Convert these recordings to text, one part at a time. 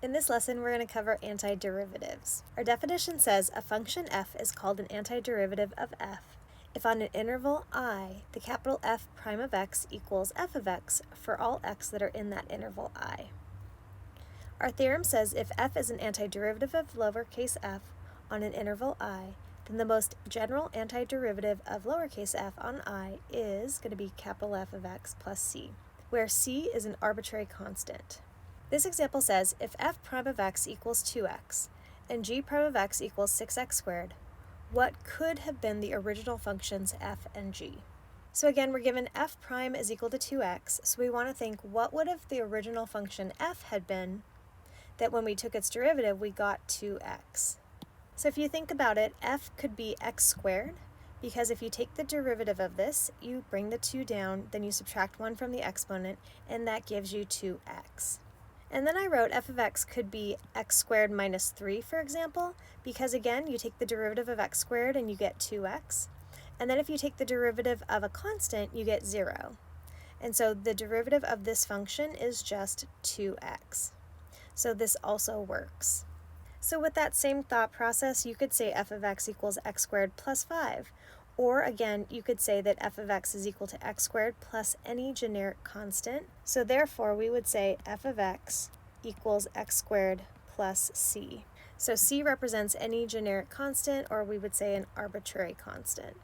In this lesson, we're going to cover antiderivatives. Our definition says a function f is called an antiderivative of f if on an interval I, the capital F prime of x equals f of x for all x that are in that interval I. Our theorem says if f is an antiderivative of lowercase f on an interval I, then the most general antiderivative of lowercase f on I is going to be capital F of x plus c, where c is an arbitrary constant. This example says if f prime of x equals 2x and g prime of x equals 6x squared, what could have been the original functions f and g? So again, we're given f prime is equal to 2x, so we want to think what would have the original function f had been that when we took its derivative we got 2x. So if you think about it, f could be x squared, because if you take the derivative of this, you bring the 2 down, then you subtract 1 from the exponent, and that gives you 2x. And then I wrote f of x could be x squared minus 3, for example, because again, you take the derivative of x squared and you get 2x. And then if you take the derivative of a constant, you get 0. And so the derivative of this function is just 2x. So this also works. So with that same thought process, you could say f of x equals x squared plus 5. Or again, you could say that f of x is equal to x squared plus any generic constant. So therefore, we would say f of x equals x squared plus c. So c represents any generic constant, or we would say an arbitrary constant.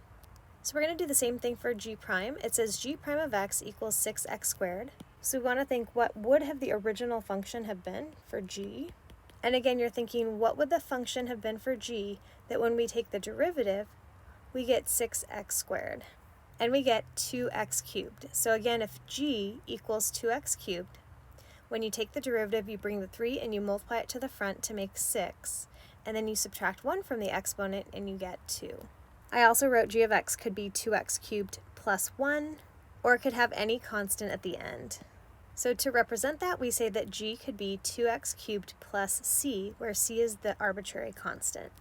So we're going to do the same thing for g prime. It says g prime of x equals 6x squared. So we want to think what would have the original function have been for g. And again, you're thinking what would the function have been for g that when we take the derivative, we get 6x squared, and we get 2x cubed. So again, if g equals 2x cubed, when you take the derivative, you bring the 3 and you multiply it to the front to make 6, and then you subtract 1 from the exponent and you get 2. I also wrote g of x could be 2x cubed plus 1, or it could have any constant at the end. So to represent that, we say that g could be 2x cubed plus c, where c is the arbitrary constant.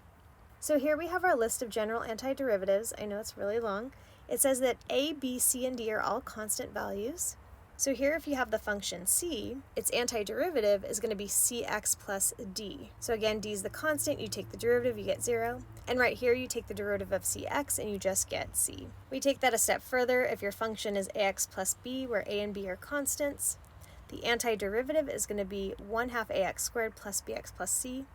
So here we have our list of general antiderivatives. I know it's really long. It says that a, b, c, and d are all constant values. So here if you have the function c, its antiderivative is going to be cx plus d. So again, d is the constant, you take the derivative, you get 0. And right here you take the derivative of cx and you just get c. We take that a step further. If your function is ax plus b, where a and b are constants, the antiderivative is going to be 1/2 ax squared plus bx plus c.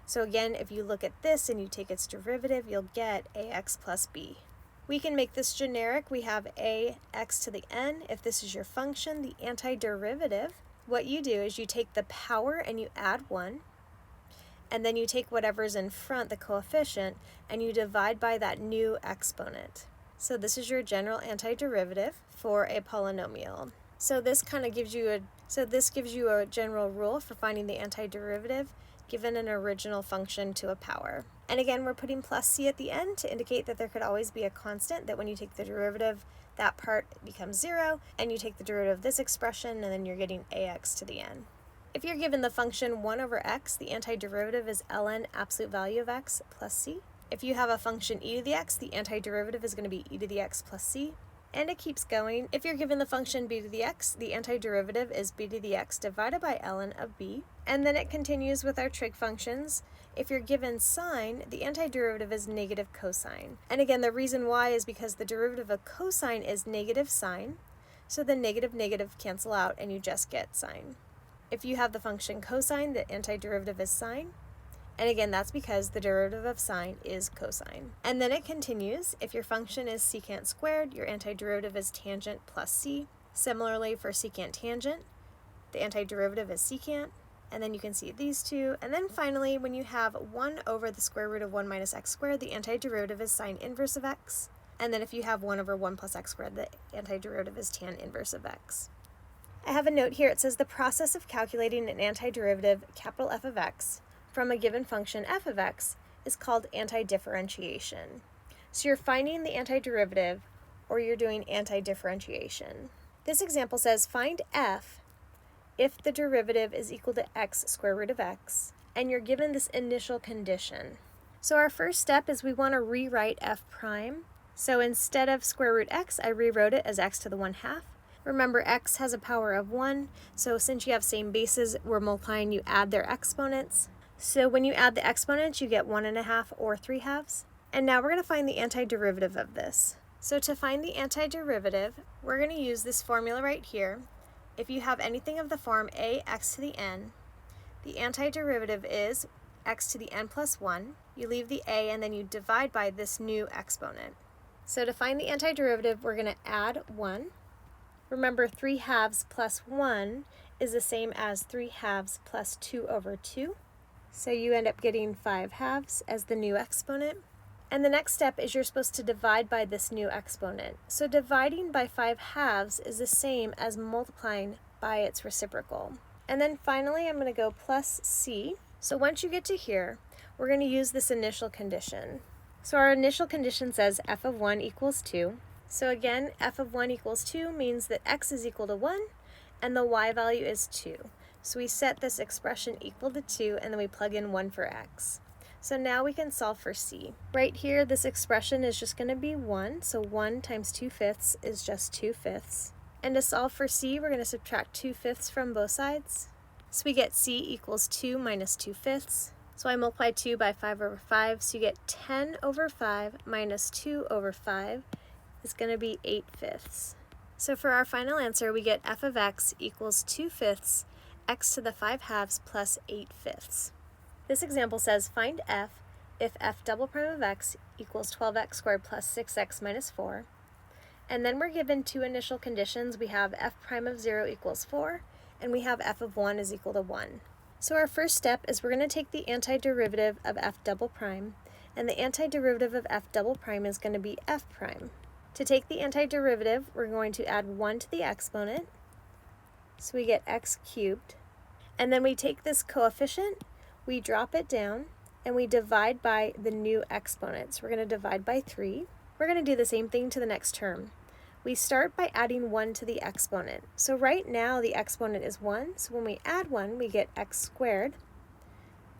So again, if you look at this and you take its derivative, you'll get ax plus b. We can make this generic. We have ax to the n. If this is your function, the antiderivative, what you do is you take the power and you add 1, and then you take whatever's in front, the coefficient, and you divide by that new exponent. So this is your general antiderivative for a polynomial. So this gives you a general rule for finding the antiderivative given an original function to a power. And again, we're putting plus c at the end to indicate that there could always be a constant, that when you take the derivative, that part becomes 0, and you take the derivative of this expression, and then you're getting ax to the n. If you're given the function 1 over x, the antiderivative is ln absolute value of x plus c. If you have a function e to the x, the antiderivative is going to be e to the x plus c. And it keeps going. If you're given the function b to the x, the antiderivative is b to the x divided by ln of b. And then it continues with our trig functions. If you're given sine, the antiderivative is negative cosine. And again, the reason why is because the derivative of cosine is negative sine. So the negative cancel out and you just get sine. If you have the function cosine, the antiderivative is sine. And again, that's because the derivative of sine is cosine. And then it continues. If your function is secant squared, your antiderivative is tangent plus c. Similarly, for secant tangent, the antiderivative is secant. And then you can see these two. And then finally, when you have 1 over the square root of 1 minus x squared, the antiderivative is sine inverse of x. And then if you have 1 over 1 plus x squared, the antiderivative is tan inverse of x. I have a note here. It says the process of calculating an antiderivative, capital F of x, from a given function f of x is called antidifferentiation. So you're finding the antiderivative, or you're doing antidifferentiation. This example says find f if the derivative is equal to x square root of x, and you're given this initial condition. So our first step is we want to rewrite f prime. So instead of square root x, I rewrote it as x to the 1/2. Remember, x has a power of 1, so since you have same bases, we're multiplying, you add their exponents. So when you add the exponents, you get 1.5 or 3/2. And now we're going to find the antiderivative of this. So to find the antiderivative, we're going to use this formula right here. If you have anything of the form ax to the n, the antiderivative is x to the n plus 1. You leave the a and then you divide by this new exponent. So to find the antiderivative, we're going to add 1. Remember, 3/2 plus 1 is the same as 3/2 plus 2 over 2. So you end up getting 5/2 as the new exponent. And the next step is you're supposed to divide by this new exponent. So dividing by 5/2 is the same as multiplying by its reciprocal. And then finally, I'm going to go plus c. So once you get to here, we're going to use this initial condition. So our initial condition says f of 1 equals 2. So again, f of 1 equals 2 means that x is equal to 1 and the y value is 2. So we set this expression equal to 2 and then we plug in 1 for x. So now we can solve for c. Right here, this expression is just going to be 1. So 1 times 2/5 is just 2/5. And to solve for c, we're going to subtract 2/5 from both sides. So we get c equals 2 minus 2/5. So I multiply 2 by 5 over 5. So you get 10 over 5 minus 2 over 5 is going to be 8/5. So for our final answer, we get f of x equals 2/5 x to the 5/2 plus 8/5. This example says find f if f double prime of x equals 12x squared plus 6x minus 4. And then we're given two initial conditions. We have f prime of 0 equals 4, and we have f of 1 is equal to 1. So our first step is we're going to take the antiderivative of f double prime, and the antiderivative of f double prime is going to be f prime. To take the antiderivative, we're going to add 1 to the exponent, so we get x cubed. And then we take this coefficient, we drop it down, and we divide by the new exponent. So we're going to divide by 3. We're going to do the same thing to the next term. We start by adding 1 to the exponent. So right now the exponent is 1, so when we add 1, we get x squared.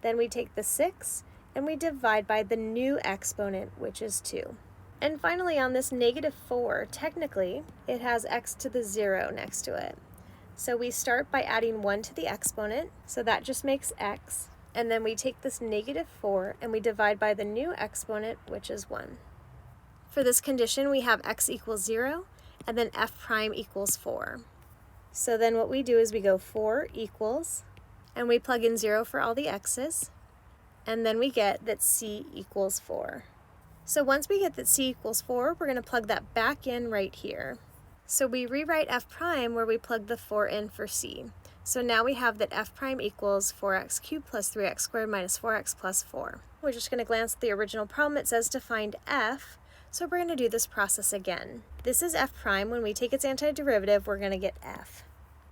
Then we take the 6, and we divide by the new exponent, which is 2. And finally, on this negative 4, technically, it has x to the 0 next to it. So we start by adding 1 to the exponent, so that just makes x. And then we take this negative 4, and we divide by the new exponent, which is 1. For this condition, we have x equals 0, and then f prime equals 4. So then what we do is we go 4 equals, and we plug in 0 for all the x's, and then we get that c equals 4. So once we get that c equals 4, we're going to plug that back in right here. So we rewrite f prime where we plug the 4 in for c. So now we have that f prime equals 4x cubed plus 3x squared minus 4x plus 4. We're just going to glance at the original problem. It says to find f, so we're going to do this process again. This is f prime. When we take its antiderivative, we're going to get f.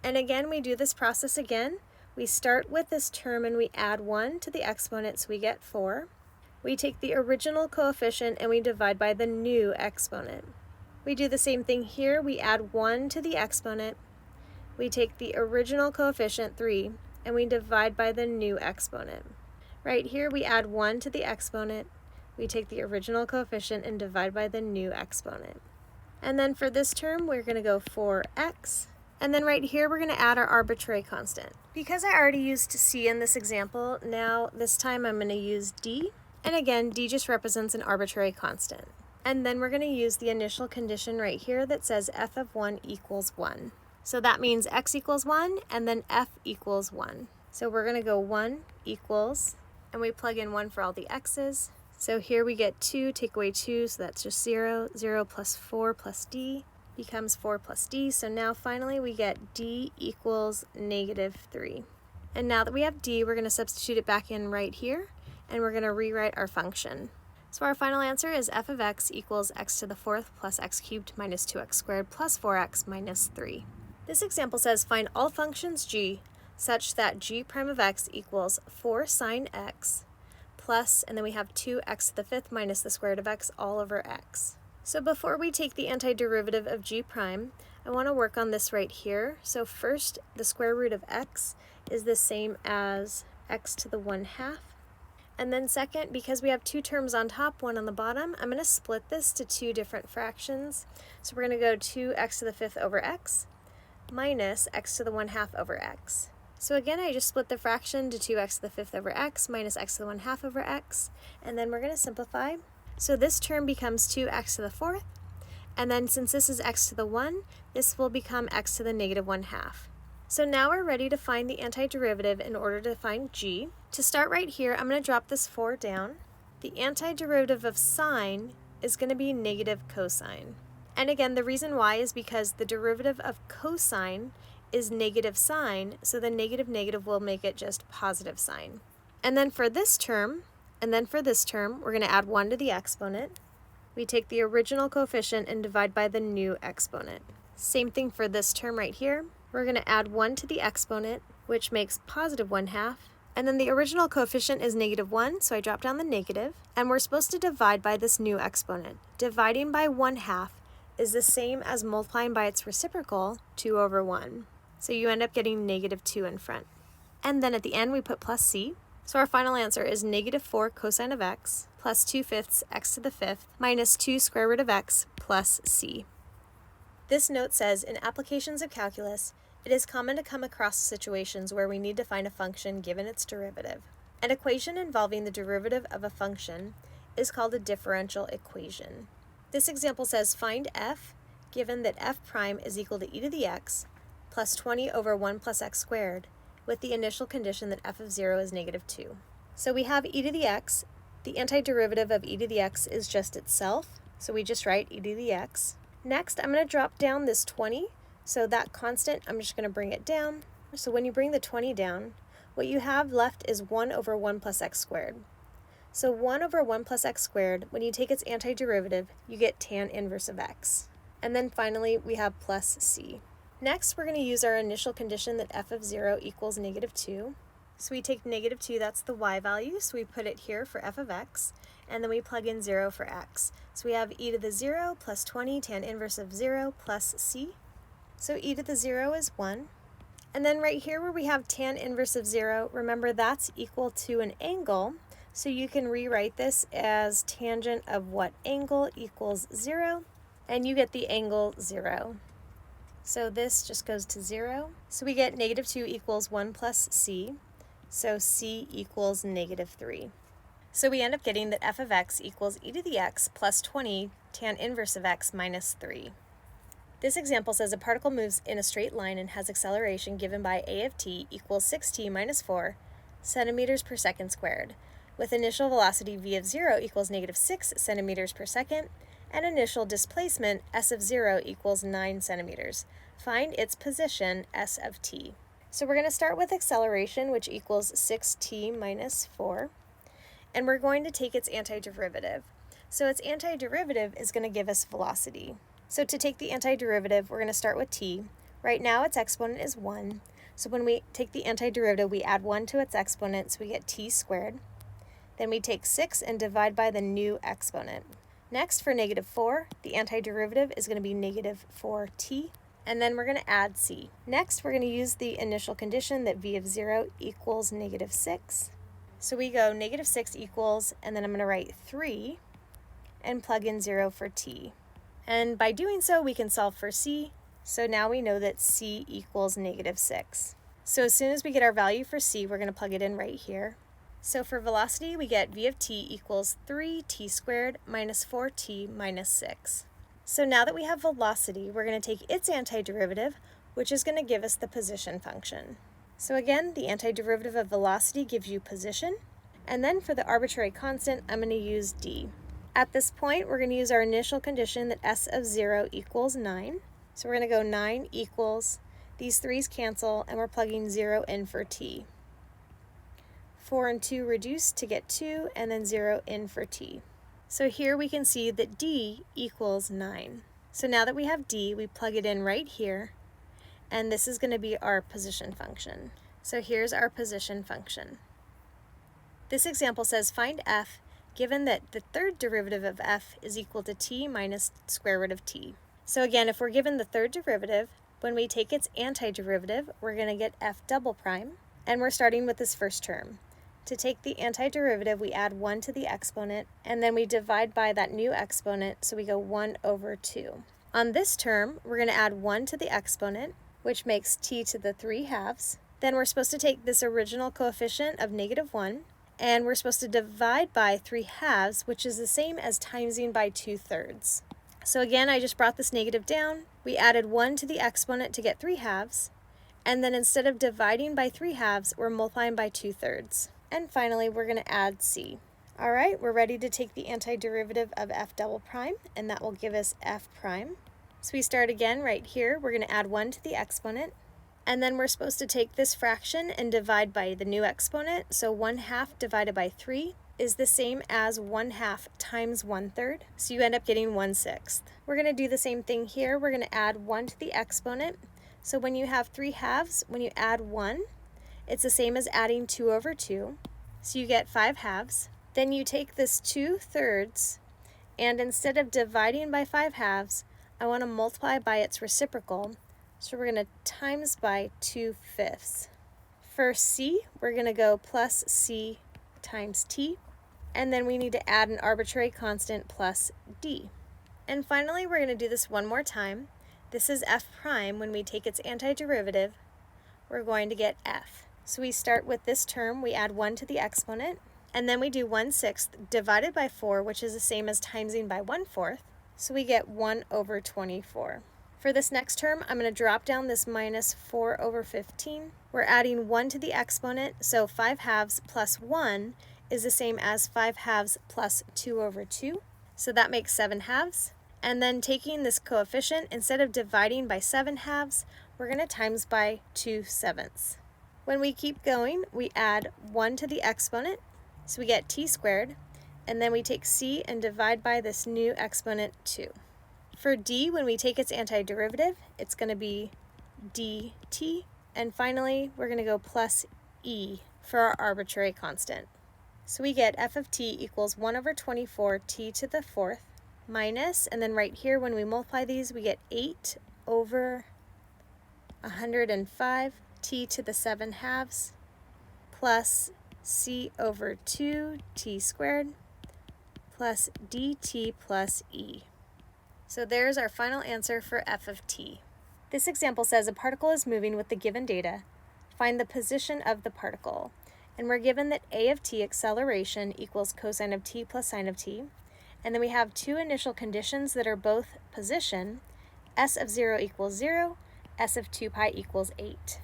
And again, we do this process again. We start with this term and we add 1 to the exponent, so we get 4. We take the original coefficient and we divide by the new exponent. We do the same thing here. We add 1 to the exponent. We take the original coefficient, 3, and we divide by the new exponent. Right here, we add 1 to the exponent. We take the original coefficient and divide by the new exponent. And then for this term, we're going to go 4x. And then right here, we're going to add our arbitrary constant. Because I already used c in this example, now this time I'm going to use d. And again, d just represents an arbitrary constant. And then we're going to use the initial condition right here that says f of 1 equals 1. So that means x equals 1, and then f equals 1. So we're going to go 1 equals, and we plug in 1 for all the x's. So here we get 2, take away 2, so that's just 0. 0 plus 4 plus d becomes 4 plus d. So now finally we get d equals -3. And now that we have d, we're going to substitute it back in right here, and we're going to rewrite our function. So our final answer is f of x equals x to the 4th plus x cubed minus 2x squared plus 4x minus 3. This example says find all functions g such that g prime of x equals 4 sine x plus, and then we have 2x to the 5th minus the square root of x all over x. So before we take the antiderivative of g prime, I want to work on this right here. So first, the square root of x is the same as x to the 1/2. And then second, because we have two terms on top, one on the bottom, I'm going to split this to two different fractions. So we're going to go 2x to the 5th over x, minus x to the 1/2 over x. So again, I just split the fraction to 2x to the 5th over x minus x to the 1/2 over x, and then we're going to simplify. So this term becomes 2x to the 4th, and then since this is x to the 1, this will become x to the negative 1/2. So now we're ready to find the antiderivative in order to find g. To start right here, I'm going to drop this 4 down. The antiderivative of sine is going to be negative cosine. And again, the reason why is because the derivative of cosine is negative sine, so the negative negative will make it just positive sine. And then for this term, we're going to add 1 to the exponent. We take the original coefficient and divide by the new exponent. Same thing for this term right here. We're going to add 1 to the exponent, which makes positive 1/2. And then the original coefficient is negative 1, so I drop down the negative. And we're supposed to divide by this new exponent. Dividing by 1/2 is the same as multiplying by its reciprocal, 2 over 1. So you end up getting negative 2 in front. And then at the end we put plus c. So our final answer is negative 4 cosine of x plus 2/5 x to the 5th minus 2 square root of x plus c. This note says, in applications of calculus, it is common to come across situations where we need to find a function given its derivative. An equation involving the derivative of a function is called a differential equation. This example says find f given that f prime is equal to e to the x plus 20 over 1 plus x squared with the initial condition that f of 0 is negative 2. So we have e to the x. The antiderivative of e to the x is just itself, so we just write e to the x. Next, I'm going to drop down this 20, so that constant, I'm just going to bring it down. So when you bring the 20 down, what you have left is 1 over 1 plus x squared. So 1 over 1 plus x squared, when you take its antiderivative, you get tan inverse of x. And then finally, we have plus c. Next, we're going to use our initial condition that f of 0 equals negative 2. So we take negative 2, that's the y value, so we put it here for f of x, and then we plug in 0 for x. So we have e to the 0 plus 20 tan inverse of 0 plus c. So e to the 0 is 1. And then right here where we have tan inverse of 0, remember that's equal to an angle, so you can rewrite this as tangent of what angle equals 0, and you get the angle 0. So this just goes to 0. So we get negative 2 equals 1 plus c. So c equals negative 3. So we end up getting that f of x equals e to the x plus 20 tan inverse of x minus 3. This example says a particle moves in a straight line and has acceleration given by a of t equals 6t minus 4 centimeters per second squared, with initial velocity v of 0 equals negative 6 centimeters per second, and initial displacement s of 0 equals 9 centimeters. Find its position s of t. So we're going to start with acceleration, which equals 6t minus 4, and we're going to take its antiderivative. So its antiderivative is going to give us velocity. So to take the antiderivative, we're going to start with t. Right now its exponent is 1, so when we take the antiderivative, we add 1 to its exponent, so we get t squared. Then we take 6 and divide by the new exponent. Next, for negative 4, the antiderivative is going to be negative 4t. And then we're going to add c. Next, we're going to use the initial condition that v of 0 equals negative 6. So we go negative 6 equals, and then I'm going to write 3 and plug in 0 for t. And by doing so, we can solve for c. So now we know that c equals negative 6. So as soon as we get our value for c, we're going to plug it in right here. So for velocity, we get v of t equals 3t squared minus 4t minus 6. So now that we have velocity, we're going to take its antiderivative, which is going to give us the position function. So again, the antiderivative of velocity gives you position, and then for the arbitrary constant, I'm going to use d. At this point, we're going to use our initial condition that s of 0 equals 9. So we're going to go 9 equals, these 3's cancel, and we're plugging 0 in for t. 4 and 2 reduce to get 2, and then 0 in for t. So here we can see that d equals 9. So now that we have d, we plug it in right here, and this is going to be our position function. So here's our position function. This example says find f given that the third derivative of f is equal to t minus square root of t. So again, if we're given the third derivative, when we take its antiderivative, we're going to get f double prime, and we're starting with this first term. To take the antiderivative, we add 1 to the exponent, and then we divide by that new exponent, so we go 1 over 2. On this term, we're going to add 1 to the exponent, which makes t to the 3/2. Then we're supposed to take this original coefficient of -1, and we're supposed to divide by 3/2, which is the same as timesing by 2/3. So again, I just brought this negative down. We added 1 to the exponent to get 3/2, and then instead of dividing by 3/2, we're multiplying by 2/3. And finally, we're going to add c. All right, we're ready to take the antiderivative of f double prime, and that will give us f prime. So we start again right here. We're going to add 1 to the exponent, and then we're supposed to take this fraction and divide by the new exponent. So 1/2 divided by 3 is the same as 1/2 times 1/3, so you end up getting 1/6. We're going to do the same thing here. We're going to add 1 to the exponent. So when you have 3/2, when you add 1, it's the same as adding 2 over 2, so you get 5/2. Then you take this 2/3, and instead of dividing by 5/2, I want to multiply by its reciprocal, so we're going to times by 2/5. For c, we're going to go plus c times t, and then we need to add an arbitrary constant plus d. And finally, we're going to do this one more time. This is f prime. When we take its antiderivative, we're going to get f. So we start with this term, we add 1 to the exponent, and then we do 1/6 divided by 4, which is the same as timesing by 1/4, so we get 1 over 24. For this next term, I'm going to drop down this minus 4 over 15. We're adding 1 to the exponent, so 5/2 plus 1 is the same as 5/2 plus 2 over 2, so that makes 7/2. And then taking this coefficient, instead of dividing by 7/2, we're going to times by 2/7. When we keep going, we add 1 to the exponent, so we get t squared, and then we take c and divide by this new exponent 2. For d, when we take its antiderivative, it's going to be dt, and finally we're going to go plus e for our arbitrary constant. So we get f of t equals 1 over 24 t to the 4th minus, and then right here when we multiply these, we get 8 over 105 t to the 7/2 plus c over 2 t squared plus dt plus e. So there's our final answer for f of t. This example says a particle is moving with the given data. Find the position of the particle. And we're given that a of t acceleration equals cosine of t plus sine of t. And then we have two initial conditions that are both position. S of 0 equals 0, s of 2 pi equals 8.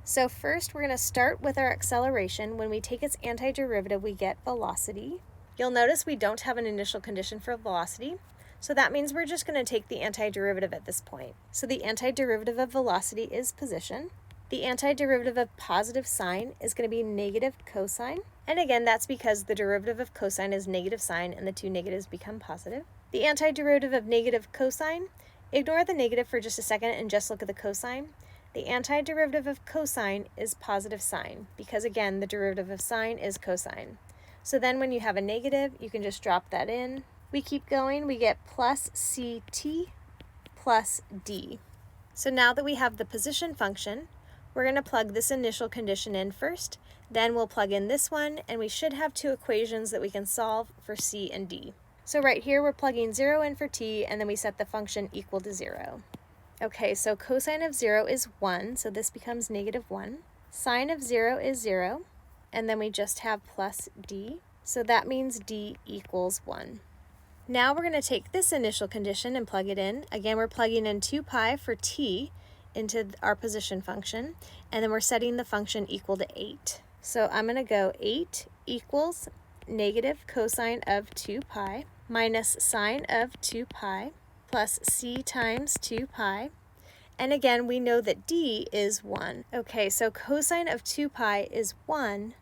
So first we're going to start with our acceleration. When we take its antiderivative, we get velocity. You'll notice we don't have an initial condition for velocity, so that means we're just going to take the antiderivative at this point. So the antiderivative of velocity is position. The antiderivative of positive sine is going to be negative cosine. And again, that's because the derivative of cosine is negative sine and the two negatives become positive. The antiderivative of negative cosine, ignore the negative for just a second and just look at the cosine. The antiderivative of cosine is positive sine because again, the derivative of sine is cosine. So then when you have a negative, you can just drop that in. We keep going, we get plus ct plus d. So now that we have the position function, we're going to plug this initial condition in first, then we'll plug in this one, and we should have two equations that we can solve for c and d. So right here we're plugging 0 in for t, and then we set the function equal to 0. Okay, so cosine of 0 is 1, so this becomes -1. Sine of 0 is 0, and then we just have plus d, so that means d equals 1. Now we're going to take this initial condition and plug it in. Again, we're plugging in 2 pi for t into our position function, and then we're setting the function equal to 8. So I'm going to go 8 equals negative cosine of 2 pi minus sine of 2 pi plus c times 2 pi. And again, we know that d is 1. Okay, so cosine of 2 pi is 1,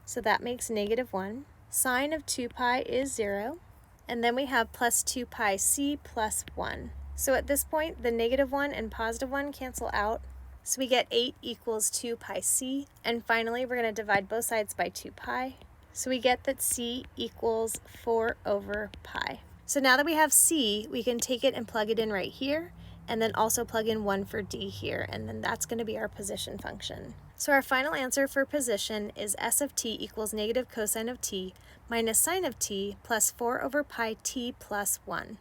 so that makes -1. Sine of 2 pi is 0, and then we have plus 2 pi c plus 1. So at this point, the -1 and +1 cancel out, so we get 8 equals 2 pi c, and finally we're going to divide both sides by 2 pi. So we get that c equals 4 over pi. So now that we have c, we can take it and plug it in right here, and then also plug in 1 for d here, and then that's going to be our position function. So our final answer for position is s of t equals negative cosine of t minus sine of t plus 4 over pi t plus 1.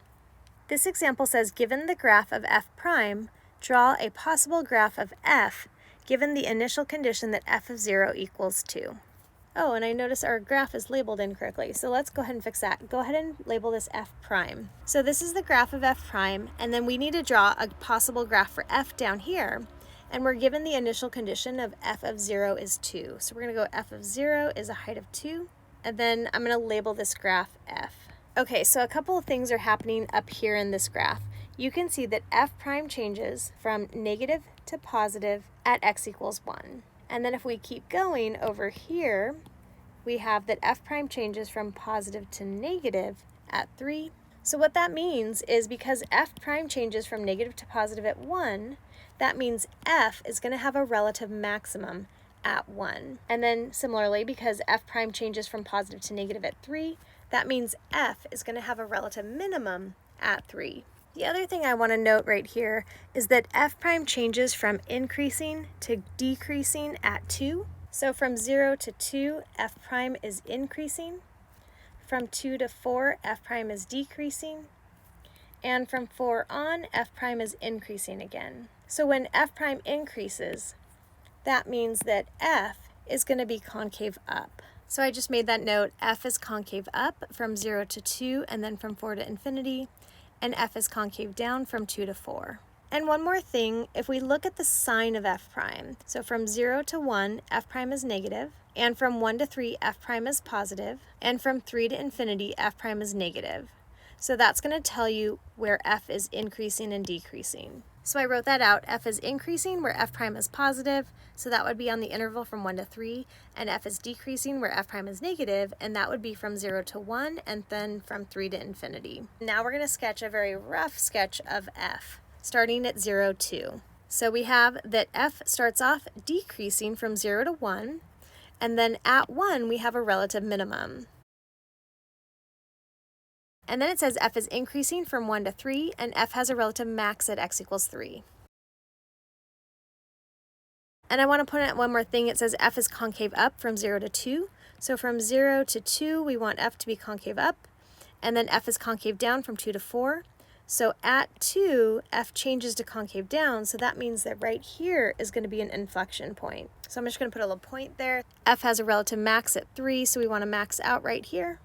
This example says given the graph of f prime, Draw a possible graph of f given the initial condition that f of 0 equals 2. Oh, and I notice our graph is labeled incorrectly, so let's go ahead and fix that. Go ahead and label this f prime. So this is the graph of f prime, and then we need to draw a possible graph for f down here, and we're given the initial condition of f of 0 is 2. So we're going to go f of 0 is a height of 2, and then I'm going to label this graph f. Okay, so a couple of things are happening up here in this graph. You can see that f prime changes from negative to positive at x equals 1. And then if we keep going over here, we have that f prime changes from positive to negative at 3. So what that means is because f prime changes from negative to positive at 1, that means f is going to have a relative maximum at 1. And then similarly, because f prime changes from positive to negative at 3, that means f is going to have a relative minimum at 3. The other thing I want to note right here is that f prime changes from increasing to decreasing at 2. So from 0 to 2, f prime is increasing. From 2 to 4, f prime is decreasing. And from 4 on, f prime is increasing again. So when f prime increases, that means that f is going to be concave up. So I just made that note, f is concave up from 0 to 2 and then from 4 to infinity, and f is concave down from 2 to 4. And one more thing, if we look at the sign of f prime, so from 0 to 1, f prime is negative, and from 1 to 3, f prime is positive, and from 3 to infinity, f prime is negative. So that's going to tell you where f is increasing and decreasing. So I wrote that out. F is increasing where f prime is positive, so that would be on the interval from 1 to 3, and f is decreasing where f prime is negative, and that would be from 0 to 1 and then from 3 to infinity. Now we're going to sketch a very rough sketch of f, starting at 0, 2. So we have that f starts off decreasing from 0 to 1, and then at 1 we have a relative minimum. And then it says f is increasing from 1 to 3, and f has a relative max at x equals 3. And I want to point out one more thing. It says f is concave up from 0 to 2. So from 0 to 2, we want f to be concave up, and then f is concave down from 2 to 4. So at 2, f changes to concave down, so that means that right here is going to be an inflection point. So I'm just going to put a little point there. F has a relative max at 3, so we want to max out right here.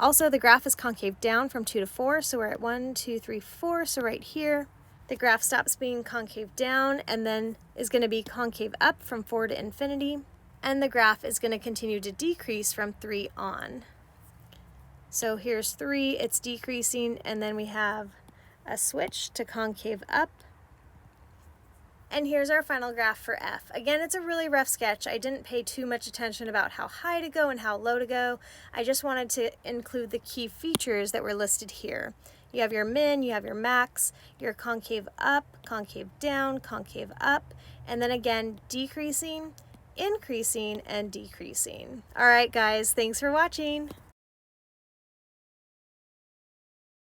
Also, the graph is concave down from 2 to 4, so we're at 1, 2, 3, 4, so right here. The graph stops being concave down and then is going to be concave up from 4 to infinity, and the graph is going to continue to decrease from 3 on. So here's 3, it's decreasing, and then we have a switch to concave up. And here's our final graph for f. Again, it's a really rough sketch. I didn't pay too much attention about how high to go and how low to go. I just wanted to include the key features that were listed here. You have your min, you have your max, your concave up, concave down, concave up, and then again, decreasing, increasing, and decreasing. All right, guys, thanks for watching.